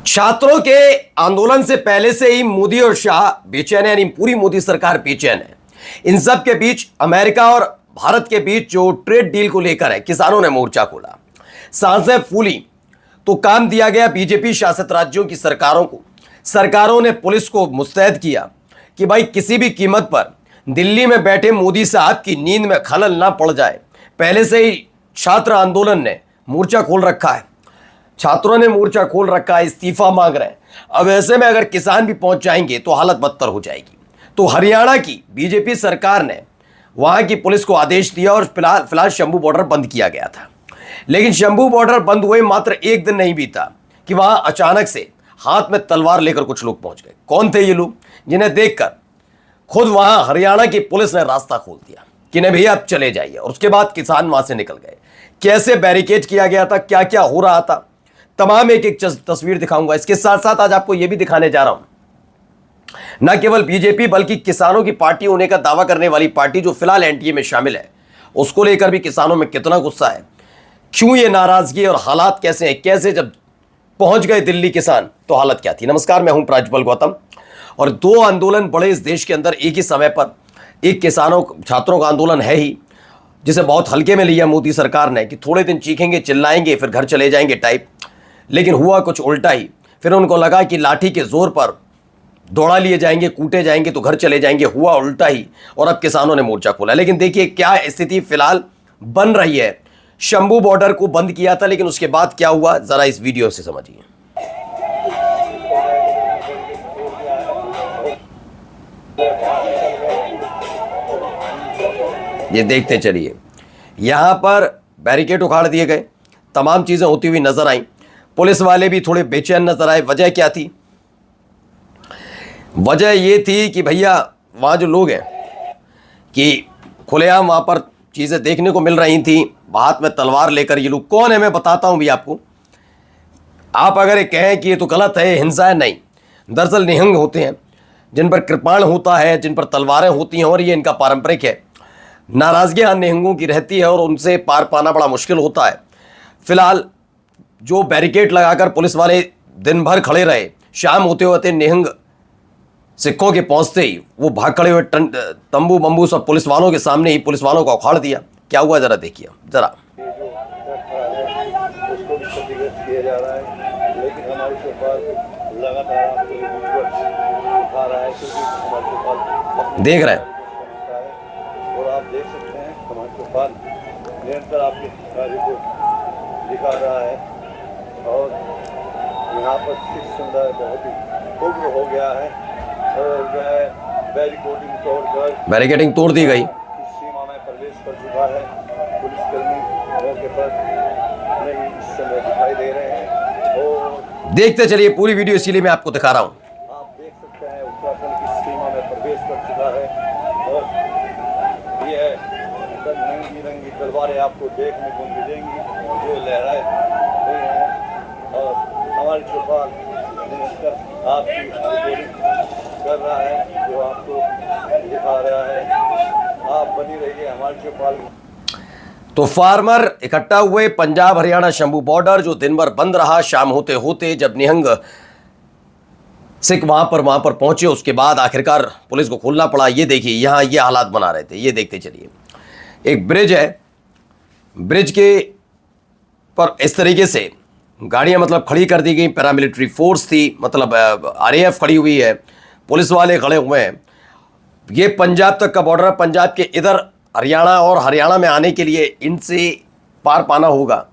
छात्रों के आंदोलन से पहले से ही मोदी और शाह बेचैन है, यानी पूरी मोदी सरकार बेचैन है। इन सब के बीच अमेरिका और भारत के बीच जो ट्रेड डील को लेकर है, किसानों ने मोर्चा खोला। सांसें फूली तो काम दिया गया बीजेपी शासित राज्यों की सरकारों को। सरकारों ने पुलिस को मुस्तैद किया कि भाई किसी भी कीमत पर दिल्ली में बैठे मोदी साहब की नींद में खलल ना पड़ जाए। पहले से ही छात्र आंदोलन ने मोर्चा खोल रखा है, छात्रों ने मोर्चा खोल रखा है, इस्तीफा मांग रहे हैं। अब ऐसे में अगर किसान भी पहुंच जाएंगे तो हालत बदतर हो जाएगी। तो हरियाणा की बीजेपी सरकार ने वहां की पुलिस को आदेश दिया और फिलहाल शंभू बॉर्डर बंद किया गया था। लेकिन शंभू बॉर्डर बंद हुए मात्र एक दिन नहीं बीता कि वहां अचानक से हाथ में तलवार लेकर कुछ लोग पहुंच गए। कौन थे ये लोग, जिन्हें देखकर खुद वहां हरियाणा की पुलिस ने रास्ता खोल दिया कि नहीं भैया आप चले जाइए। और उसके बाद किसान वहां से निकल गए। कैसे बैरिकेड किया गया था, क्या क्या हो रहा था, तमाम एक एक तस्वीर दिखाऊंगा। इसके साथ साथ आज आपको यह भी दिखाने जा रहा हूं, न केवल बीजेपी बल्कि किसानों की पार्टी होने का दावा करने वाली पार्टी जो फिलहाल एनडीए में शामिल है, उसको लेकर भी किसानों में कितना गुस्सा है, क्यों ये नाराजगी और हालात कैसे हैं, कैसे जब पहुंच गए दिल्ली किसान तो हालत क्या थी। नमस्कार, मैं हूं प्राज्वल गौतम और दो आंदोलन बड़े इस देश के अंदर एक ही समय पर। एक किसानों छात्रों का आंदोलन है ही, जिसे बहुत हल्के में लिया मोदी सरकार ने कि थोड़े दिन चीखेंगे चिल्लाएंगे फिर घर चले जाएंगे टाइप। लेकिन हुआ कुछ उल्टा ही। फिर उनको लगा कि लाठी के जोर पर दौड़ा लिए जाएंगे, कूटे जाएंगे तो घर चले जाएंगे। हुआ उल्टा ही और अब किसानों ने मोर्चा खोला। लेकिन देखिए क्या स्थिति फिलहाल बन रही है। शंभू बॉर्डर को बंद किया था, लेकिन उसके बाद क्या हुआ जरा इस वीडियो से समझिए। ये देखते चलिए, यहां पर बैरिकेड उखाड़ दिए गए, तमाम चीजें होती हुई नजर आई। पुलिस वाले भी थोड़े बेचैन नजर आए। वजह क्या थी? वजह ये थी कि भैया वहां जो लोग हैं कि खुलेआम वहां पर चीजें देखने को मिल रही थी, हाथ में तलवार लेकर। ये लोग कौन है मैं बताता हूं भी आपको। आप अगर ये कहें कि ये तो गलत है, हिंसा है, नहीं। दरअसल निहंग होते हैं जिन पर कृपाण होता है, जिन पर तलवारें होती हैं, और ये इनका पारंपरिक है। नाराजगी निहंगों की रहती है और उनसे पार पाना बड़ा मुश्किल होता है। फिलहाल जो बैरिकेड लगाकर पुलिस वाले दिन भर खड़े रहे, शाम होते होते निहंग सिखों के पहुंचते ही वो भाग खड़े हुए तंबू बंबू सब पुलिस वालों के सामने ही पुलिस वालों को उखाड़ दिया। क्या हुआ जरा देखिए जरा। उसको भी क्षतिग्रस्त किया जा रहा है, लेकिन हमारी सरकार लगातार उठा रहा है क्योंकि हमारे सरकार देख रहे हैं और आप देख सकते हैं हमारे सरकार निरंतर आपके कार्य को दिखा रहा है। और यहाँ पर सिख समुदाय बहुत ही उग्र हो गया है और वह बैरिकेडिंग तोड़ दी गई। सीमा में प्रवेश कर चुका है। पुलिसकर्मी मौके पर नहीं इस समय दिखाई दे रहे हैं और देखते चलिए पूरी वीडियो, इसीलिए मैं आपको दिखा रहा हूँ। आप देख सकते हैं उत्तराखंड की सीमा में प्रवेश कर चुका है और यह रंगी रंगी तलवारें आपको देखने को मिलेंगी जो लहराए रही हैं। और हमारी चौपाल आपकी रिकॉर्डिंग कर रहा है, जो आपको दिखा रहा है। आप बनी रहिए हमारे चौपाल। तो फार्मर इकट्ठा हुए पंजाब हरियाणा शंभू बॉर्डर, जो दिन भर बंद रहा। शाम होते होते जब निहंग सिख वहां पर पहुंचे, उसके बाद आखिरकार पुलिस को खोलना पड़ा। ये देखिए यहां ये हालात बना रहे थे, ये देखते चलिए। एक ब्रिज है, ब्रिज के पर इस तरीके से गाड़ियां मतलब खड़ी कर दी गई। पैरामिलिट्री फोर्स थी, मतलब आरएएफ खड़ी हुई है, पुलिस वाले खड़े हुए हैं। ये पंजाब तक का बॉर्डर है। पंजाब के इधर हरियाणा और हरियाणा में आने के लिए इनसे पार पाना होगा।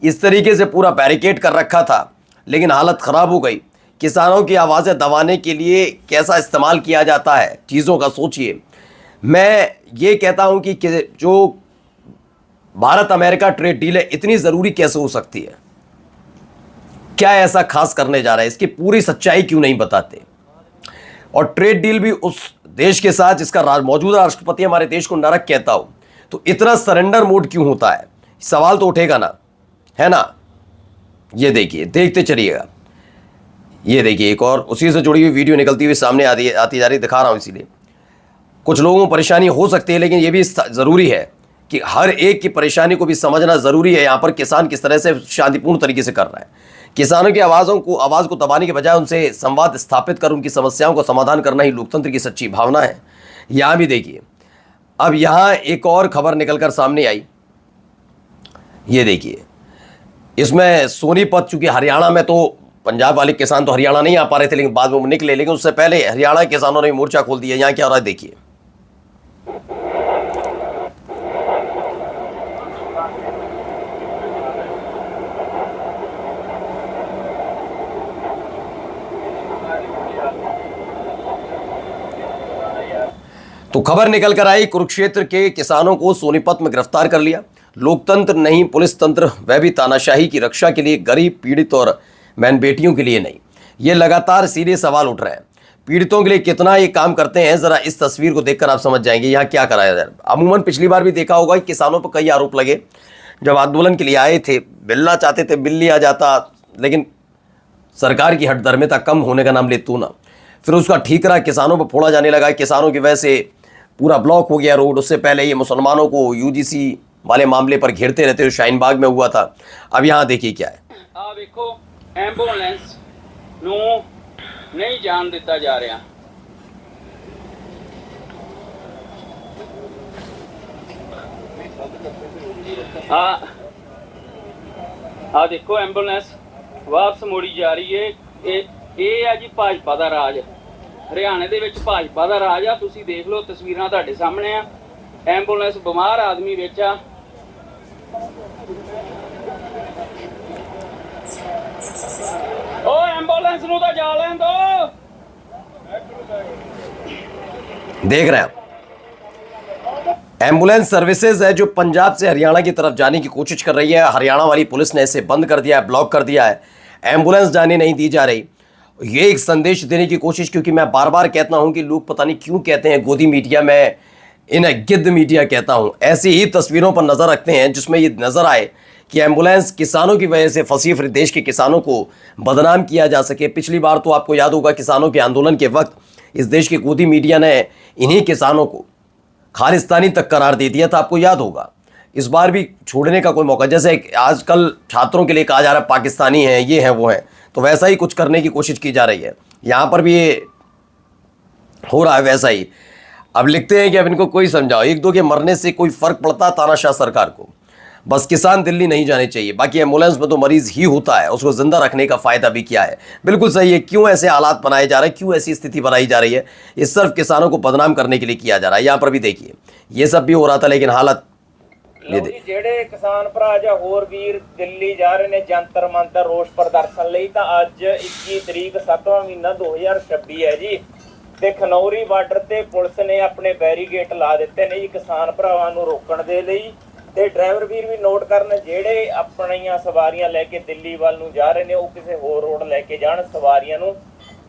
इस तरीके से पूरा बैरिकेड कर रखा था, लेकिन हालत ख़राब हो गई। किसानों की आवाज़ें दबाने के लिए कैसा इस्तेमाल किया जाता है चीज़ों का सोचिए। मैं ये कहता हूं कि जो भारत अमेरिका ट्रेड डील है इतनी ज़रूरी कैसे हो सकती है? क्या ऐसा खास करने जा रहा है? इसकी पूरी सच्चाई क्यों नहीं बताते? और ट्रेड डील भी उस देश के साथ जिसका मौजूदा राष्ट्रपति हमारे देश को नरक कहता हो, तो इतना सरेंडर मोड क्यों होता है? सवाल तो उठेगा ना, है ना। ये देखिए, देखते चलिएगा। ये देखिए एक और उसी से जुड़ी हुई वीडियो निकलती हुई सामने आती जा रही, दिखा रहा हूं। इसीलिए कुछ लोगों को परेशानी हो सकती है, लेकिन ये भी ज़रूरी है कि हर एक की परेशानी को भी समझना ज़रूरी है। यहाँ पर किसान किस तरह से शांतिपूर्ण तरीके से कर रहा है। किसानों की आवाज़ को दबाने के बजाय उनसे संवाद स्थापित कर उनकी समस्याओं का समाधान करना ही लोकतंत्र की सच्ची भावना है। यहाँ भी देखिए, अब यहाँ एक और खबर निकलकर सामने आई। ये देखिए, इसमें सोनीपत, चूंकि हरियाणा में तो पंजाब वाले किसान तो हरियाणा नहीं आ पा रहे थे, लेकिन बाद में वो निकले, लेकिन उससे पहले हरियाणा के किसानों ने मोर्चा खोल दिया। यहाँ क्या हो रहा है देखिए। तो खबर निकल कर आई, कुरुक्षेत्र के किसानों को सोनीपत में गिरफ्तार कर लिया। लोकतंत्र नहीं पुलिस तंत्र, वह भी तानाशाही की रक्षा के लिए, गरीब पीड़ित और बहन बेटियों के लिए नहीं। ये लगातार सीधे सवाल उठ रहे हैं। पीड़ितों के लिए कितना ये काम करते हैं, जरा इस तस्वीर को देखकर आप समझ जाएंगे यहाँ क्या कराया जाए। अमूमन पिछली बार भी देखा होगा कि किसानों पर कई आरोप लगे। जब आंदोलन के लिए आए थे, मिलना चाहते थे, बिल्ली आ जाता, लेकिन सरकार की हठधर्मिता कम होने का नाम ले तू ना। फिर उसका ठीकरा किसानों पर फोड़ा जाने लगा। किसानों की वजह से पूरा ब्लॉक हो गया रोड। उससे पहले ये मुसलमानों को यूजीसी वाले मामले पर घेरते रहते, शाहीन बाग में हुआ था। अब यहाँ देखिए क्या है। ਆ ਵੇਖੋ ਐਂਬੂਲੈਂਸ ਨੂੰ ਨਹੀਂ ਜਾਣ ਦਿੱਤਾ ਜਾ ਰਿਹਾ। ਆ ਦੇਖੋ ਐਂਬੂਲੈਂਸ ਵਾਪਸ ਮੋੜੀ ਜਾ ਰਹੀ ਹੈ। ਇਹ ਆ ਜੀ ਭਾਜਪਾ ਦਾ ਰਾਜ। ਹਰਿਆਣੇ ਦੇ ਵਿੱਚ ਭਾਜਪਾ ਦਾ ਰਾਜ ਆ। ਤੁਸੀਂ ਦੇਖ ਲਓ, ਤਸਵੀਰਾਂ ਤੁਹਾਡੇ ਸਾਹਮਣੇ ਆ। ਐਂਬੂਲੈਂਸ ਬਿਮਾਰ ਆਦਮੀ ਵਿੱਚ ਆ। ओ एम्बुलेंस नु तो जा लें दो। देख रहे हैं आप, एम्बुलेंस सर्विसेज है जो पंजाब से हरियाणा की तरफ जाने की कोशिश कर रही है। हरियाणा वाली पुलिस ने इसे बंद कर दिया है, ब्लॉक कर दिया है। एम्बुलेंस जाने नहीं दी जा रही। ये एक संदेश देने की कोशिश, क्योंकि मैं बार बार कहता हूं कि लोग पता नहीं क्यों कहते हैं गोदी मीडिया, में इन्हें गिद्ध मीडिया कहता हूं। ऐसी ही तस्वीरों पर नजर रखते हैं जिसमें ये नजर आए कि एम्बुलेंस किसानों की वजह से फंसी, फिर देश के किसानों को बदनाम किया जा सके। पिछली बार तो आपको याद होगा, किसानों के आंदोलन के वक्त इस देश की गोदी मीडिया ने इन्हीं किसानों को खालिस्तानी तक करार दे दिया था, आपको याद होगा। इस बार भी छोड़ने का कोई मौका, जैसे आजकल छात्रों के लिए कहा जा रहा है पाकिस्तानी है, ये है वो है, तो वैसा ही कुछ करने की कोशिश की जा रही है। यहाँ पर भी ये हो रहा है वैसा ही। अब लिखते हैं कि अब इनको कोई समझाओ, एक दो के मरने से कोई फर्क पड़ता तानाशाह सरकार को। बस किसान दिल्ली नहीं जाने चाहिए। बाकी एम्बुलेंस में तो मरीज ही होता है, उसको जिंदा रखने का फायदा भी क्या है। बिल्कुल सही है। क्यों ऐसे हालात बनाए जा रहे हैं, क्यों ऐसी स्थिति बनाई जा रही है, ये सिर्फ किसानों को बदनाम करने के लिए किया जा रहा है। यहाँ पर भी देखिए, ये सब भी हो रहा था, लेकिन हालत ये देखिए। ਜਿਹੜੇ ਕਿਸਾਨ ਭਰਾ ਜਾਂ ਹੋਰ ਵੀਰ ਦਿੱਲੀ ਜਾ ਰਹੇ ਨੇ ਜੰਤਰ ਮੰਤਰ ਰੋਸ ਪ੍ਰਦਰਸ਼ਨ ਲਈ, ਤਾਂ ਅੱਜ 21 ਤਰੀਕ 7ਵਾਂ ਮਹੀਨਾ 2026 ਹੈ ਜੀ, ਤੇ ਖਨੌਰੀ ਬਾਰਡਰ ਤੇ ਪੁਲਿਸ ਨੇ ਆਪਣੇ ਬੈਰੀਗੇਟ ਲਾ ਦਿੱਤੇ ਨੇ ਜੀ ਕਿਸਾਨ ਭਰਾਵਾਂ ਨੂੰ ਰੋਕਣ ਦੇ ਲਈ। ਤੇ ਡਰਾਈਵਰ ਵੀਰ ਵੀ ਨੋਟ ਕਰਨ, ਜਿਹੜੇ ਆਪਣੀਆਂ ਸਵਾਰੀਆਂ ਲੈ ਕੇ ਦਿੱਲੀ ਵੱਲ ਨੂੰ ਜਾ ਰਹੇ ਨੇ, ਉਹ ਕਿਸੇ ਹੋਰ ਰੋਡ ਲੈ ਕੇ ਜਾਣ, ਸਵਾਰੀਆਂ ਨੂੰ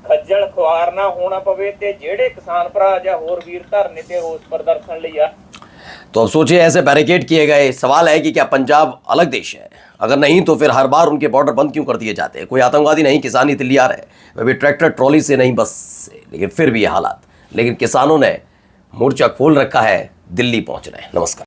ਖੱਜਲ ਖੁਆਰ ਨਾ ਹੋਣਾ ਪਵੇ। ਤੇ ਜਿਹੜੇ ਕਿਸਾਨ ਭਰਾ ਜਾਂ ਹੋਰ ਵੀਰ ਧਰਨੇ ਤੇ ਰੋਸ ਪ੍ਰਦਰਸ਼ਨ ਲਈ ਆ। तो अब सोचिए, ऐसे बैरिकेड किए गए। सवाल है कि क्या पंजाब अलग देश है? अगर नहीं तो फिर हर बार उनके बॉर्डर बंद क्यों कर दिए जाते हैं? कोई आतंकवादी नहीं, किसान ही दिल्ली आ रहे हैं, वह भी ट्रैक्टर ट्रॉली से नहीं, बस से। लेकिन फिर भी ये हालात। लेकिन किसानों ने मोर्चा खोल रखा है, दिल्ली पहुंच रहे हैं। नमस्कार।